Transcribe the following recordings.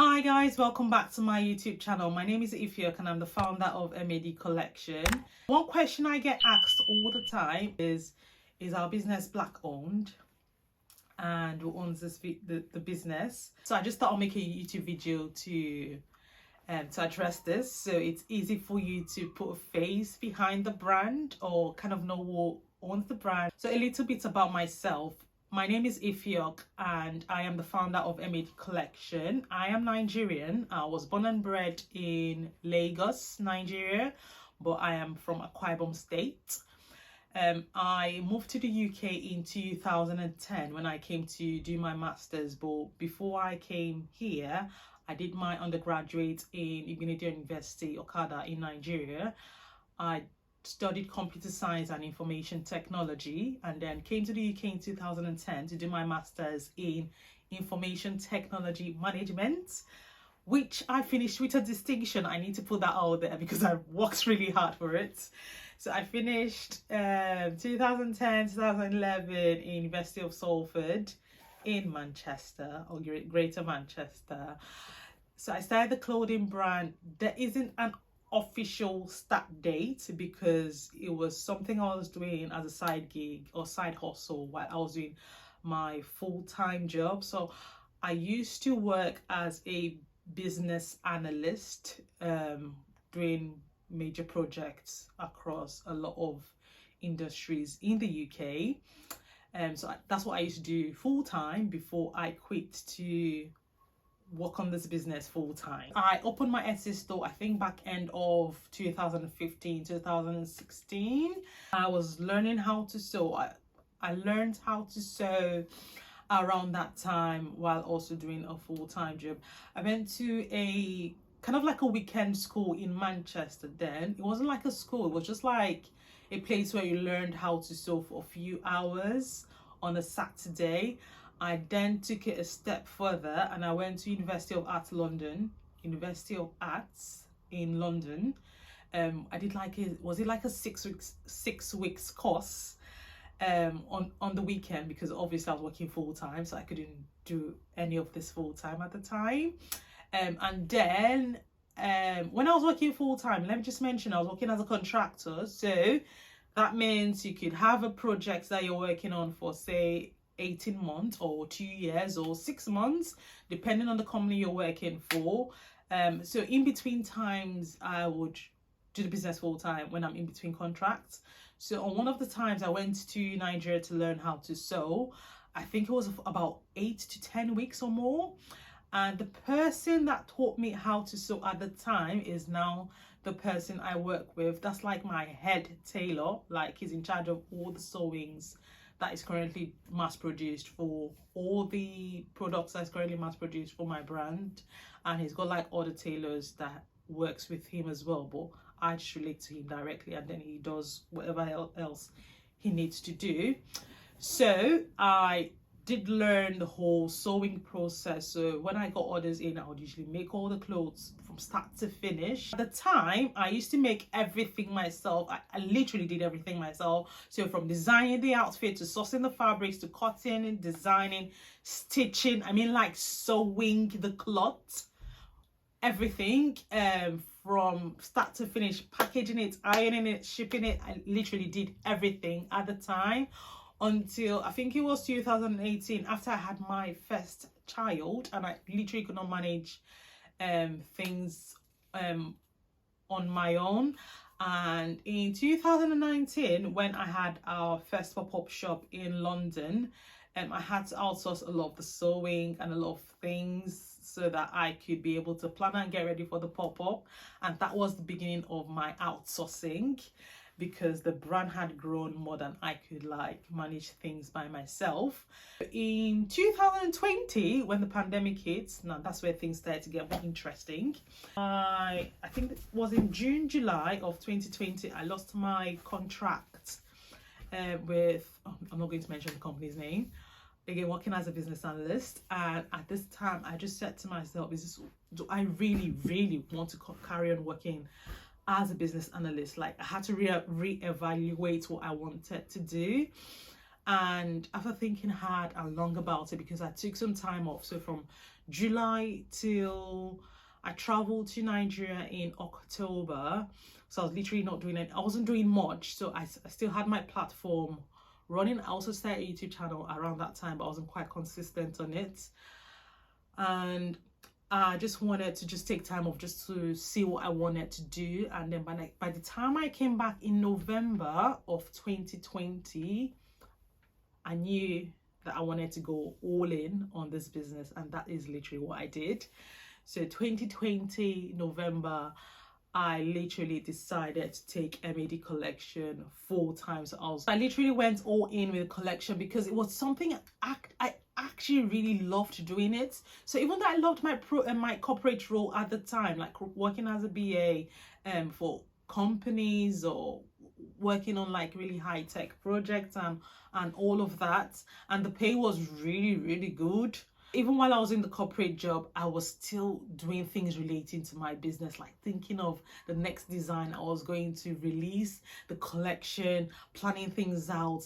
Hi guys, welcome back to my YouTube channel. My name is Ifyok and I'm the founder of M.A.Dkollection. One question I get asked all the time is our business black owned? And who owns the business? So I just thought I'll make a YouTube video to address this, so it's easy for you to put a face behind the brand or kind of know who owns the brand. So a little bit about myself. My name is Ifyok and I am the founder of M.A.Dkollection. I am Nigerian. I was born and bred in Lagos, Nigeria, but I am from Akwa Ibom State. I moved to the UK in 2010 when I came to do my master's, but before I came here, I did my undergraduate in M.A.D University, Okada in Nigeria. I studied computer science and information technology and then came to the UK in 2010 to do my master's in information technology management, which I finished with a distinction. I need to put that out there because I worked really hard for it. So I finished 2010, 2011 in University of Salford in Manchester, or Greater Manchester. So I started the clothing brand. There isn't an official start date because it was something I was doing as a side gig or side hustle while I was doing my full-time job. So I used to work as a business analyst, doing major projects across a lot of industries in the UK. So that's what I used to do full-time before I quit to work on this business full-time. I opened my Etsy store, I think back end of 2015, 2016. I was learning how to sew. I learned how to sew around that time while also doing a full-time job. I went to a kind of like a weekend school in Manchester then. It wasn't like a school, it was just like a place where you learned how to sew for a few hours on a Saturday. I then took it a step further and I went to University of Arts University of Arts in London. I did like was it like a 6 weeks course on the weekend, because obviously I was working full-time, so I couldn't do any of this full-time at the time. And then when I was working full-time, let me just mention I was working as a contractor, so that means you could have a project that you're working on for, say, 18 months or 2 years or 6 months, depending on the company you're working for. So in between times, I would do the business full time when I'm in between contracts. So on one of the times I went to Nigeria to learn how to sew, I think it was about 8 to 10 weeks or more. And the person that taught me how to sew at the time is now the person I work with. That's like my head tailor, like he's in charge of all the sewings that is currently mass produced for all the products that's currently mass produced for my brand. And he's got like other tailors that works with him as well, but I just relate to him directly and then he does whatever else he needs to do. So I did learn the whole sewing process. So when I got orders in, I would usually make all the clothes from start to finish. At the time, I used to make everything myself. I literally did everything myself. So from designing the outfit to sourcing the fabrics to cutting and designing, stitching, I mean like sewing the cloth, everything, from start to finish, packaging it, ironing it, shipping it. I literally did everything at the time, until I think it was 2018, after I had my first child and I literally could not manage things on my own. And in 2019, when I had our first pop-up shop in London, I had to outsource a lot of the sewing and a lot of things so that I could be able to plan and get ready for the pop-up. And that was the beginning of my outsourcing, because the brand had grown more than I could like manage things by myself. In 2020, when the pandemic hit, now that's where things started to get more interesting. I think it was in June, July of 2020, I lost my contract with, I'm not going to mention the company's name, again working as a business analyst. And at this time I just said to myself, do I really want to carry on working as a business analyst? Like I had to re-evaluate what I wanted to do. And after thinking hard and long about it, because I took some time off, so from July till I traveled to Nigeria in October, so I was literally not doing it. I wasn't doing much, so I still had my platform running. I also started a YouTube channel around that time, but I wasn't quite consistent on it. And I just wanted to just take time off just to see what I wanted to do. And then by the time I came back in November of 2020, I knew that I wanted to go all in on this business, and that is literally what I did. So 2020 November, I literally decided to take M.A.Dkollection full time. So I literally went all in with the collection because it was something I actually really loved doing it. So even though I loved my corporate role at the time, like working as a BA for companies or working on like really high-tech projects and all of that, and the pay was really good. Even while I was in the corporate job, I was still doing things relating to my business, like thinking of the next design I was going to release, the collection, planning things out,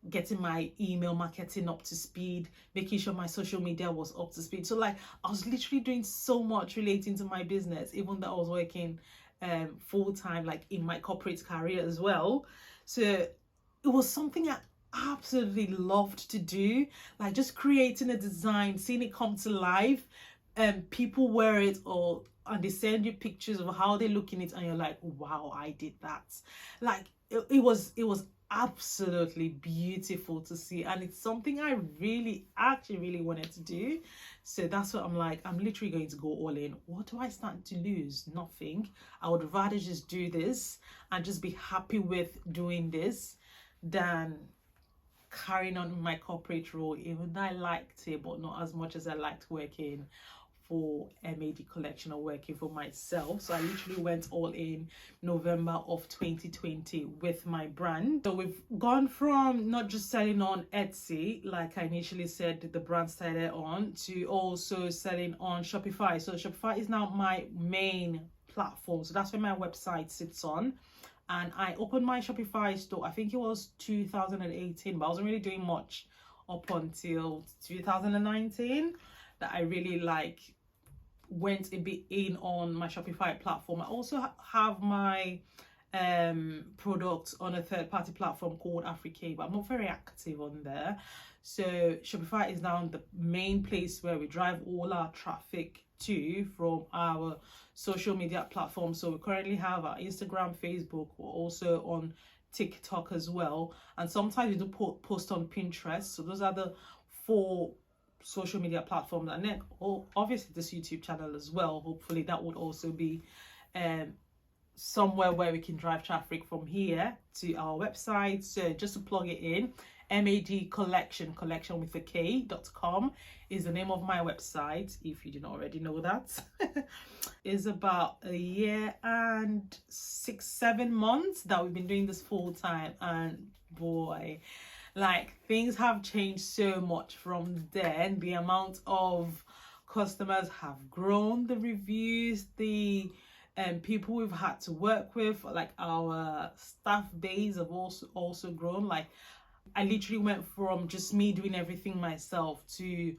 getting my email marketing up to speed, making sure my social media was up to speed. So like I was literally doing so much relating to my business, even though I was working full-time like in my corporate career as well. So it was something I absolutely loved to do, like just creating a design, seeing it come to life, and people wear it and they send you pictures of how they look in it, and you're like, wow, I did that. Like it was absolutely beautiful to see, and it's something I really wanted to do. So that's what I'm like, I'm literally going to go all in. What do I stand to lose? Nothing. I would rather just do this and just be happy with doing this than carrying on with my corporate role, even though I liked it, but not as much as I liked working for M.A.Dkollection or working for myself. So I literally went all in November of 2020 with my brand. So we've gone from not just selling on Etsy, like I initially said the brand started on, to also selling on Shopify. So Shopify is now my main platform. So that's where my website sits on. And I opened my Shopify store, I think it was 2018, but I wasn't really doing much up until 2019 that I really like went a bit in on my Shopify platform. I also have my products on a third-party platform called Africa, but I'm not very active on there. So Shopify is now the main place where we drive all our traffic to from our social media platforms. So we currently have our Instagram, Facebook, we're also on TikTok as well, and sometimes we do post on Pinterest. So those are the 4 social media platforms, and then obviously this YouTube channel as well. Hopefully that would also be somewhere where we can drive traffic from here to our website. So just to plug it in, M.A.Dkollection, collection with a K.com is the name of my website, if you didn't already know that. It's about a year and 6-7 months that we've been doing this full time, and boy, like things have changed so much from then. The amount of customers have grown, the reviews, the people we've had to work with, like our staff base have also grown. Like I literally went from just me doing everything myself to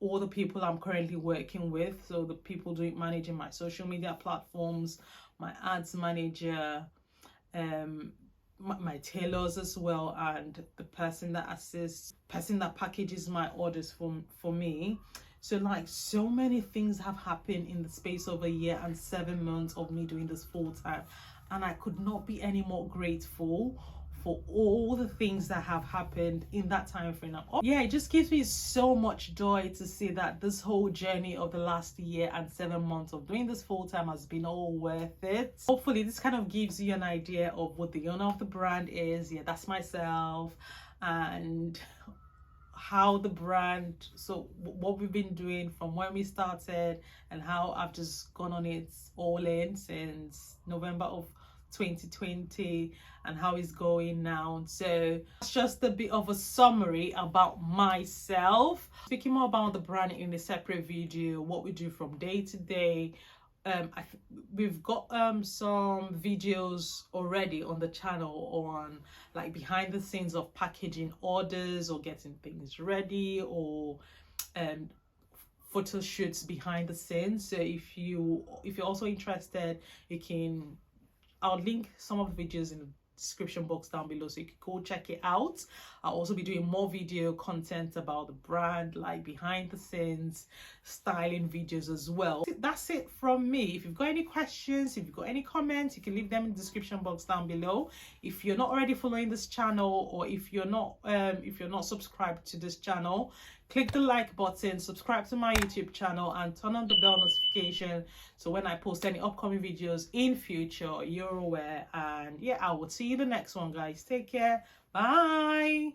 all the people I'm currently working with. So the people managing my social media platforms, my ads manager, my tailors as well, and the person that packages my orders for me. So like so many things have happened in the space of a year and 7 months of me doing this full time, and I could not be any more grateful for all the things that have happened in that time frame. Now, yeah, it just gives me so much joy to see that this whole journey of the last year and 7 months of doing this full time has been all worth it. Hopefully this kind of gives you an idea of what the owner of the brand is. Yeah, that's myself, and how the brand, so what we've been doing from when we started, and how I've just gone on it all in since November of 2020, and how it's going now. So it's just a bit of a summary about myself. Speaking more about the brand in a separate video, what we do from day to day, we've got some videos already on the channel on like behind the scenes of packaging orders or getting things ready, or photo shoots behind the scenes. So if you're also interested, you can, I'll link some of the videos in the description box down below, so you can go check it out. I'll also be doing more video content about the brand, like behind the scenes styling videos as well. That's it from me. If you've got any questions, if you've got any comments, you can leave them in the description box down below. If you're not already following this channel, or if you're not subscribed to this channel, click the like button, subscribe to my YouTube channel, and turn on the bell notification so when I post any upcoming videos in future, you're aware. And yeah, I will see you in the next one, guys. Take care. Bye.